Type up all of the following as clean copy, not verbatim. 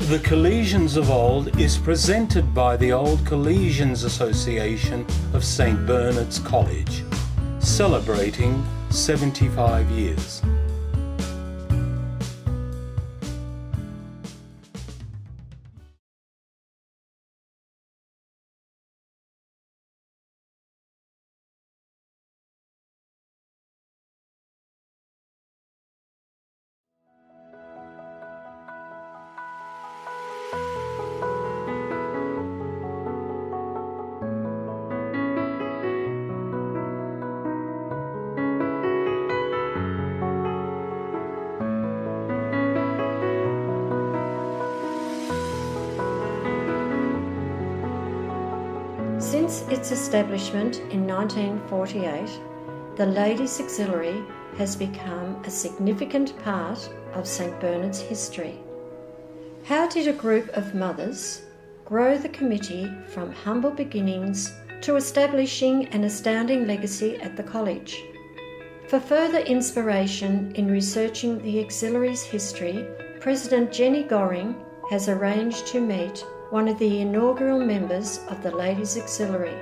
The Collegians of Old is presented by the Old Collegians Association of St Bernard's College, celebrating 75 years. Since its establishment in 1948, the Ladies Auxiliary has become a significant part of St Bernard's history. How did a group of mothers grow the committee from humble beginnings to establishing an astounding legacy at the college? For further inspiration in researching the auxiliary's history, President Jenny Goring has arranged to meet one of the inaugural members of the Ladies Auxiliary,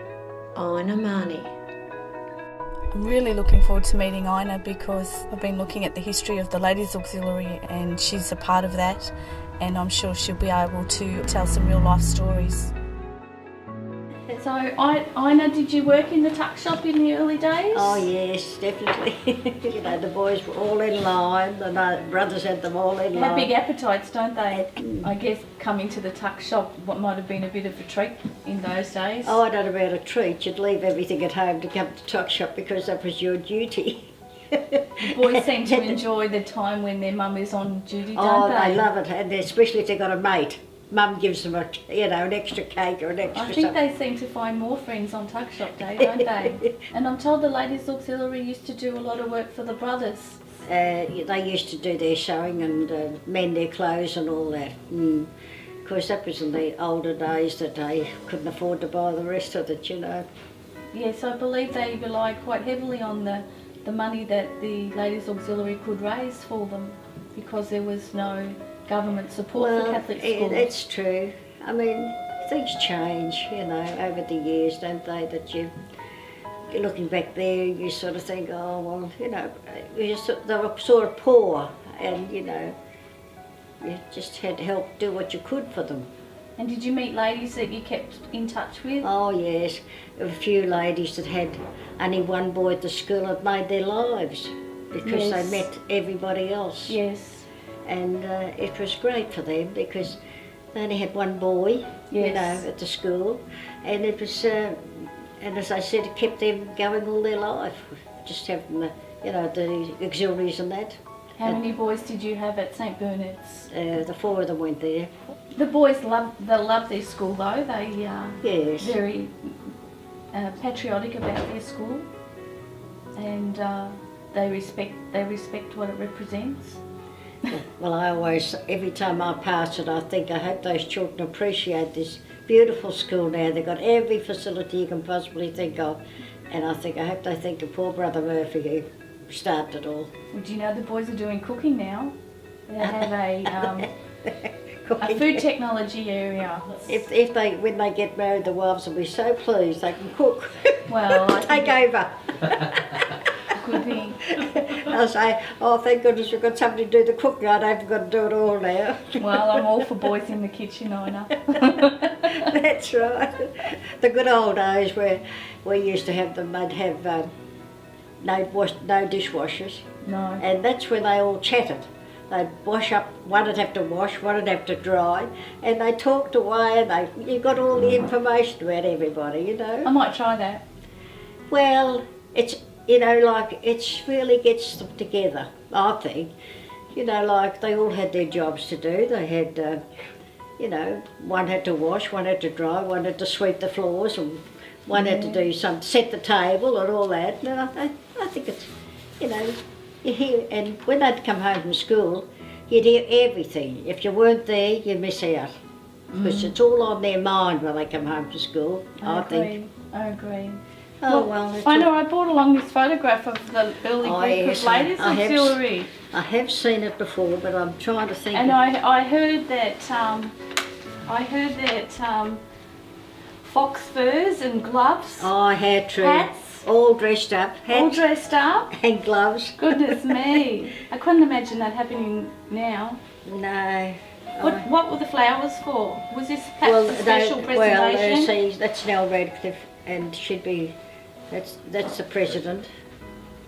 Ina Marnie. I'm really looking forward to meeting Ina because I've been looking at the history of the Ladies Auxiliary and she's a part of that, and I'm sure she'll be able to tell some real life stories. So, Ina, did you work in the tuck shop in the early days? Oh yes, definitely. You know, the boys were all in line, the brothers had them all in They line. have big appetites, don't they? I guess coming to the tuck shop, what might have been a bit of a treat in those days. Oh, I don't know about a treat. You'd leave everything at home to come to the tuck shop because that was your duty. The boys seem to enjoy the time when their mum is on duty, don't they? Oh, they love it, and especially if they've got a mate. Mum gives them an extra cake or an extra I think something. they seem to find more friends on tuck shop day, don't they? And I'm told the Ladies Auxiliary used to do a lot of work for the brothers. They used to do their sewing and mend their clothes and all that. Of course, that was in the older days that they couldn't afford to buy the rest of it, you know. Yes, I believe they relied quite heavily on the money that the Ladies Auxiliary could raise for them because there was no government support for Catholic schools. It's true. I mean, things change, you know, over the years, don't they? That you're looking back there, you sort of think, oh, well, you know, they were sort of poor and, you know, you just had to help do what you could for them. And did you meet ladies that you kept in touch with? Oh, yes. There were a few ladies that had only one boy at the school that made their lives because they met everybody else. Yes. And it was great for them because they only had one boy, you know, at the school, and it was, and as I said, it kept them going all their life, just having the, you know, the auxiliaries and that. How many boys did you have at St Bernard's? The four of them went there. The boys love their school though. They yes. very patriotic about their school, and they respect what it represents. Well, I always, every time I pass it, I think, I hope those children appreciate this beautiful school now. They've got every facility you can possibly think of. And I think, I hope they think of poor brother Murphy who started it all. Well, do you know the boys are doing cooking now? They have a food technology area. When they get married, the wives will be so pleased they can cook. Well, take over. Could be. I'll say, oh, thank goodness we've got somebody to do the cooking. I don't have got to do it all now. Well, I'm all for boys in the kitchen, Ina. That's right. The good old days where we used to have them, they'd have no dishwashers. No. And that's when they all chatted. They'd wash up, one would have to wash, one would have to dry, and they talked away and you got all the information about everybody, you know. I might try that. Well, it's, you know, like, it really gets them together, I think. You know, like, they all had their jobs to do. They had, you know, one had to wash, one had to dry, one had to sweep the floors, and one had to do set the table and all that. And I think it's, you know, you hear, and when they'd come home from school, you'd hear everything. If you weren't there, you'd miss out. Because it's all on their mind when they come home from school, I think. I agree. Oh, well. I know, I brought along this photograph of the early Oh, group yes, of Ladies I have Auxiliary. I have seen it before, but I'm trying to think. And I heard that fox furs and gloves, Oh, how true. hats, All dressed up. all Hats dressed up. and gloves. Goodness me. I couldn't imagine that happening now. No. What were the flowers for? Was this perhaps a special presentation? see, that's Nell Radcliffe, and she'd be, that's the president.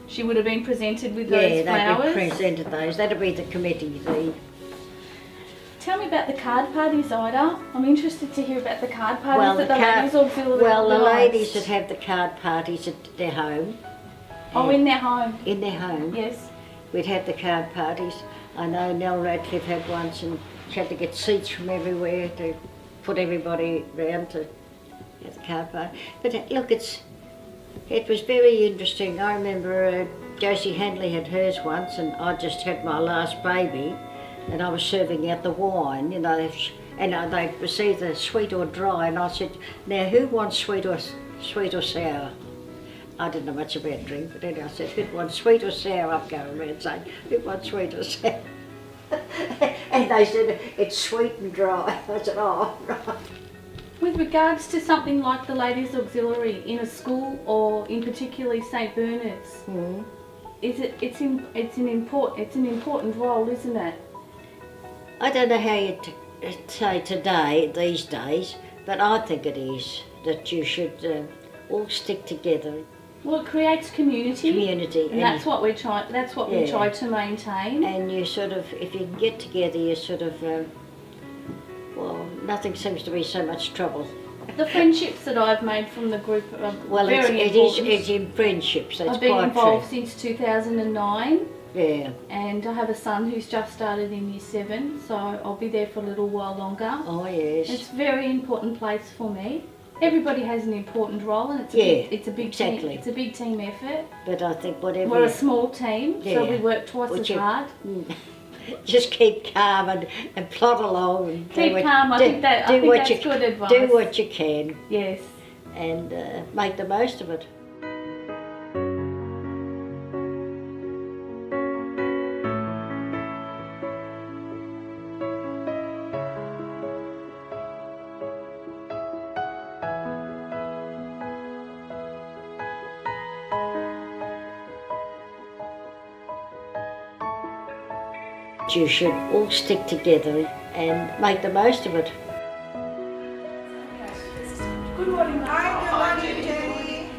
She would have been presented with Yeah, those they'd flowers. be presented those. That'd be the committee. Tell me about the card parties, Ida. I'm interested to hear about the card parties Well, that the the card- Ladies Auxiliary Well, the organised. ladies that have the card parties at their home. Oh, in their home. In their home. Yes. We'd have the card parties. I know Nell Radcliffe had once, and she had to get seats from everywhere to put everybody round to have the card party. But look, it was very interesting. I remember Josie Handley had hers once, and I just had my last baby, and I was serving out the wine, you know, and they was either sweet or dry, and I said, now who wants sweet or sour? I didn't know much about drink, but anyway, I said, who wants sweet or sour? I'm going around saying, who wants sweet or sour? And they said, it's sweet and dry. I said, oh, right. With regards to something like the Ladies Auxiliary in a school, or in particularly St Bernard's, it's an important role, isn't it? I don't know how you say today, these days, but I think it is that you should all stick together. Well, it creates community. And that's what we try. That's what we try to maintain. And you sort of, if you can get together, you sort of, well, nothing seems to be so much trouble. The friendships that I've made from the group are very important. It's in friendships. That's I've been quite involved true. since 2009. Yeah. And I have a son who's just started in Year 7, so I'll be there for a little while longer. Oh yes. It's a very important place for me. Everybody has an important role, and it's a big team. It's a big team effort. But I think whatever. We're a small team, so we work twice as hard. Just keep calm and plod along. And Keep calm. I think that's good advice. Do what you can. Yes. And make the most of it. You should all stick together and make the most of it. Good morning, Hi, good morning, Jenny.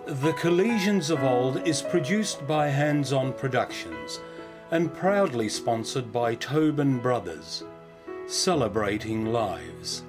The Collegians of Old is produced by Hands On Productions and proudly sponsored by Tobin Brothers, celebrating lives.